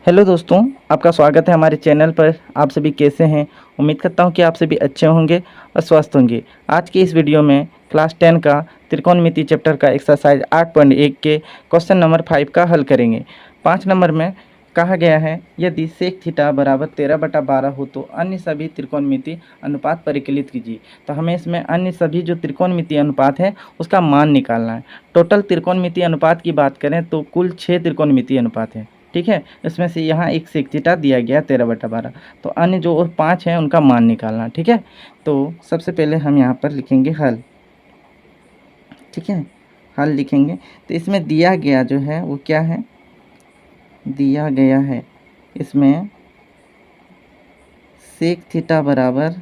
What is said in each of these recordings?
Hello दोस्तों, आपका स्वागत है हमारे चैनल पर। आप सभी कैसे हैं? उम्मीद करता हूं कि आप सभी अच्छे होंगे और स्वस्थ होंगे। आज की इस वीडियो में क्लास 10 का त्रिकोणमिति चैप्टर का एक्सरसाइज 8.1 के क्वेश्चन नंबर 5 का हल करेंगे। 5 नंबर में कहा गया है, यदि सेक थीटा बराबर 13/12 हो तो अन्य सभी त्रिकोणमिति अनुपात परिकलित कीजिए। तो हमें इसमें अन्य सभी जो त्रिकोणमिति अनुपात है उसका मान निकालना है। टोटल त्रिकोणमिति अनुपात की बात करें तो कुल 6 त्रिकोणमिति अनुपात है। ठीक है, इसमें से यहाँ एक सेक थीटा दिया गया 13/12, तो अन्य जो और 5 हैं उनका मान निकालना। ठीक है, तो सबसे पहले हम यहाँ पर लिखेंगे हल। ठीक है, हल लिखेंगे तो इसमें दिया गया जो है वो क्या है, दिया गया है इसमें सेक थीटा बराबर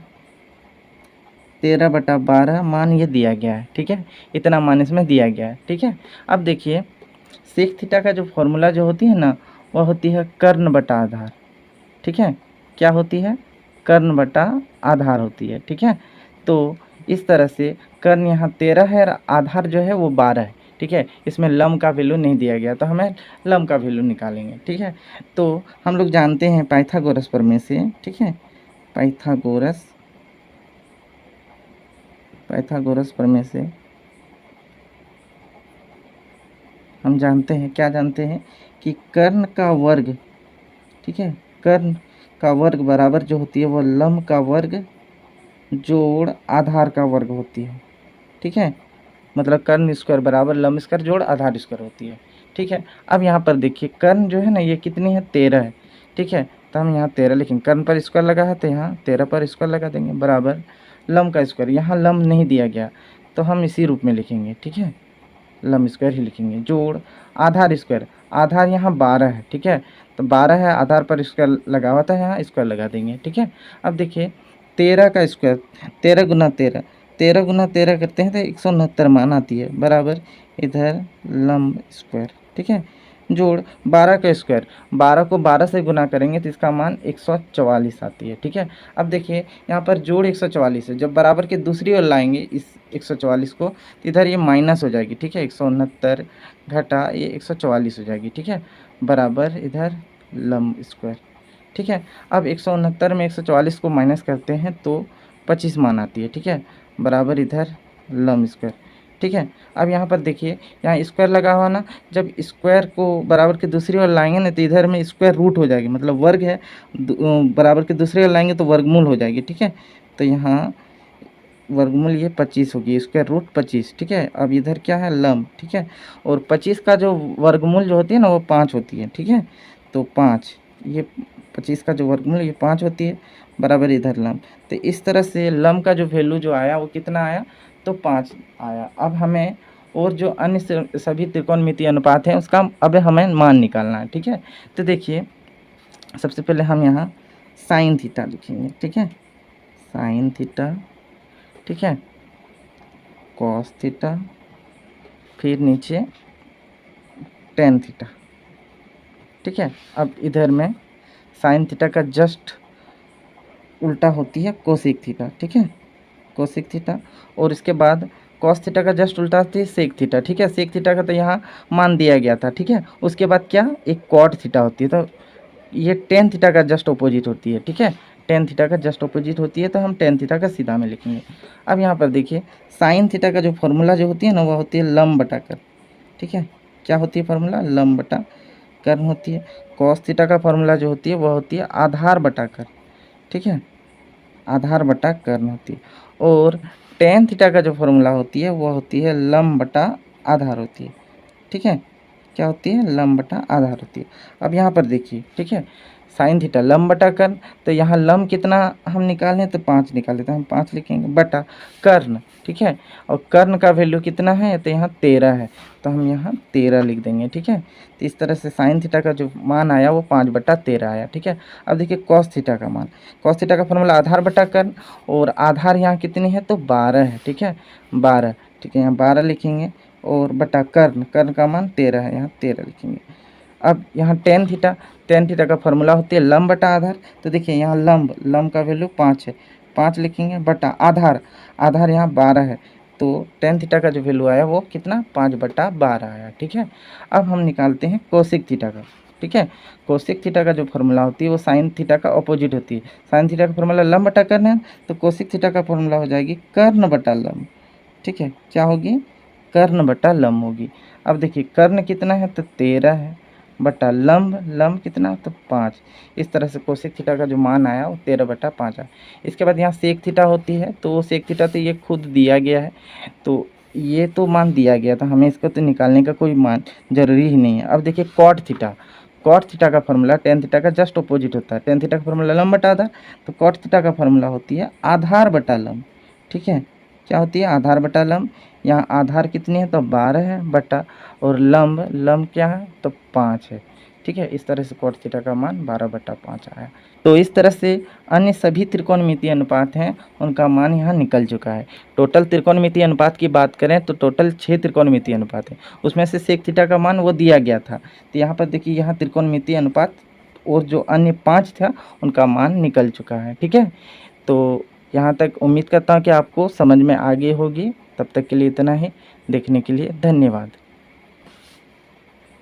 13/12 मान ये दिया गया है। ठीक है, इतना मान इसमें दिया गया है। ठीक है, अब देखिए सेक थीटा का जो फॉर्मूला जो होती है ना, वह होती है कर्ण बटा आधार। ठीक है, क्या होती है? कर्ण बटा आधार होती है। ठीक है, तो इस तरह से कर्ण यहाँ 13 है और आधार जो है वो 12 है। ठीक है, इसमें लम्ब का वैल्यू नहीं दिया गया तो हमें लम्ब का वैल्यू निकालेंगे। ठीक है, तो हम लोग जानते हैं पाइथागोरस प्रमेय से। ठीक है, पाइथागोरस प्रमेय से हम जानते हैं, क्या जानते हैं कि कर्ण का वर्ग, ठीक है, कर्ण का वर्ग बराबर जो होती है वो लम्ब का वर्ग जोड़ आधार का वर्ग होती है। ठीक है, मतलब कर्ण स्क्वायर बराबर लम्ब स्क्वायर जोड़ आधार स्क्वायर होती है। ठीक है, अब यहाँ पर देखिए कर्ण जो है ना ये कितनी है, 13 है। ठीक है, तो हम यहाँ 13 लिखेंगे, कर्ण पर स्क्वायर लगा है तो यहाँ 13 पर स्क्वायर लगा देंगे बराबर लम्ब का स्क्वायर। यहाँ लम्ब नहीं दिया गया तो हम इसी रूप में लिखेंगे। ठीक है, लम्ब स्क्वायर ही लिखेंगे जोड़ आधार स्क्वायर। आधार यहाँ 12 है। ठीक है, तो 12 है, आधार पर स्क्वायर लगा हुआ था, यहाँ स्क्वायर लगा देंगे। ठीक है, अब देखिए 13 का स्क्वायर, 13 गुना 13, 13 गुना 13 करते हैं तो 169 मान आती है बराबर इधर लम्ब स्क्वायर। ठीक है, जोड़ 12 का स्क्वायर, 12 को 12 से गुना करेंगे तो इसका मान 144 आती है। ठीक है, अब देखिए यहाँ पर जोड़ 144 है, जब बराबर के दूसरी ओर लाएंगे इस 144 को तो इधर ये माइनस हो जाएगी। ठीक है, 169 घटा ये 144 हो जाएगी। ठीक है, बराबर इधर लम्ब स्क्वायर। ठीक है, अब 169 में 144 को माइनस करते हैं तो 25 मान आती है। ठीक है, बराबर इधर लम्ब स्क्वायर। ठीक है, अब यहाँ पर देखिए यहाँ स्क्वायर लगा हुआ ना, जब स्क्वायर को बराबर के दूसरी ओर लाएंगे ना तो इधर में स्क्वायर रूट हो जाएगी, मतलब वर्ग है, बराबर के दूसरी ओर लाएंगे तो वर्गमूल हो जाएगी। ठीक है, तो यहाँ वर्गमूल ये 25 होगी, स्क्वायर रूट 25। ठीक है, अब इधर क्या है, लम्ब। ठीक है, और 25 का जो वर्गमूल जो होती है ना वो 5 होती है। ठीक है, तो 5, ये 25 का जो वर्गमूल ये 5 होती है बराबर इधर लम्ब। तो इस तरह से लम्ब का जो वैल्यू जो आया वो कितना आया, तो 5 आया। अब हमें और जो अन्य सभी त्रिकोणमितीय अनुपात हैं उसका अब हमें मान निकालना है। ठीक है, तो देखिए सबसे पहले हम यहाँ साइन थीटा लिखेंगे। ठीक है, साइन थीटा, ठीक है, कॉस थीटा, फिर नीचे टेन थीटा। ठीक है, अब इधर में साइन थीटा का जस्ट उल्टा होती है कोसेक थीटा। ठीक है, कोसेक थीटा, और इसके बाद कॉस थीटा का जस्ट उल्टा होती है सेक थीटा। ठीक है, सेक थीटा का तो यहाँ मान दिया गया था। ठीक है, उसके बाद क्या, एक कॉट थीटा होती है, तो ये टेन थीटा का जस्ट अपोजिट होती है। ठीक है, टेन थीटा का जस्ट अपोजिट होती है तो हम टेन थीटा का सीधा में लिखेंगे। अब यहाँ पर देखिए साइन थीटा का जो फॉर्मूला जो होती है ना, वह होती है लम्ब बटा कर। ठीक है, क्या होती है फॉर्मूला, लम्ब बटा कर्ण होती है। कॉस थीटा का फॉर्मूला जो होती है वह होती है आधार बटा कर। ठीक है, आधार बटा कर्ण होती है। और टेन थीटा का जो फॉर्मूला होती है वह होती है लम्ब बटा आधार होती है। ठीक है, क्या होती है, लम्ब बटा आधार होती है। अब यहाँ पर देखिए, ठीक है, साइन थीटा लम्ब बटा कर्ण, तो यहाँ लम्ब कितना हम निकालें तो 5 निकाले तो हम 5 लिखेंगे बटा कर्ण। ठीक है, और कर्ण का वैल्यू कितना है, तो यहाँ 13 है तो हम यहाँ 13 लिख देंगे। ठीक है, तो इस तरह से साइन थीटा का जो मान आया वो 5/13 आया। ठीक है, अब देखिए कॉस थीटा का मान, कॉस थीटा का फॉर्मूला आधार बटा कर्ण, और आधार यहाँ कितनी है, तो 12 है। ठीक है, 12। ठीक है, यहाँ 12 लिखेंगे और बटा कर्ण, कर्ण का मान 13 है, यहाँ 13 लिखेंगे। अब यहाँ टेन थीटा, टेन थीटा का फॉर्मूला होती है लम्ब बटा आधार, तो देखिए यहाँ लम्ब, लम्ब का वैल्यू 5 है, 5 लिखेंगे बटा आधार, आधार यहाँ 12 है, तो टेन थीटा का जो वैल्यू आया वो कितना, 5/12 आया। ठीक है, अब हम निकालते हैं कोसेक थीटा का। ठीक है। कोसेक थीटा का जो फॉर्मूला होती है वो साइन थीटा का अपोजिट होती है। साइन थीटा का फॉर्मूला लंब बटा कर्ण है, तो कोसेक थीटा का फॉर्मूला हो जाएगी कर्ण बटा लंब। ठीक है, क्या होगी? कर्ण बटा लंब होगी। अब देखिए कर्ण कितना है तो 13 है, बटा लंब, लंब कितना तो 5। इस तरह से कोसेक थीटा का जो मान आया वो 13/5 आया। इसके बाद यहाँ सेक थीटा होती है, तो वो सेक थीटा तो ये खुद दिया गया है, तो ये तो मान दिया गया था, हमें इसको तो निकालने का कोई मान जरूरी ही नहीं है। अब देखिए कॉट थीटा, कॉट थीटा का फॉर्मूला टेन थीटा का जस्ट अपोजिट होता है। टेन थीटा का फॉर्मूला लंब बटा आधार, तो कॉट थीटा का फॉर्मूला होती है आधार बटा लंब। ठीक है, क्या होती है? आधार बटा लंब। यहाँ आधार कितनी है तो 12 है, बटा और लंब, लंब क्या है तो 5 है। ठीक है, इस तरह से कॉट थीटा का मान 12/5 आया। तो इस तरह से अन्य सभी त्रिकोणमितीय अनुपात हैं उनका मान यहाँ निकल चुका है। टोटल त्रिकोणमितीय अनुपात की बात करें तो टोटल 6 त्रिकोणमितीय अनुपात है, उसमें से सेक थीटा का मान वो दिया गया था। तो यहाँ पर देखिए यहाँ त्रिकोणमितीय अनुपात और जो अन्य 5 था उनका मान निकल चुका है। ठीक है, तो यहाँ तक उम्मीद करता हूँ कि आपको समझ में आ गई होगी। तब तक के लिए इतना ही। देखने के लिए धन्यवाद।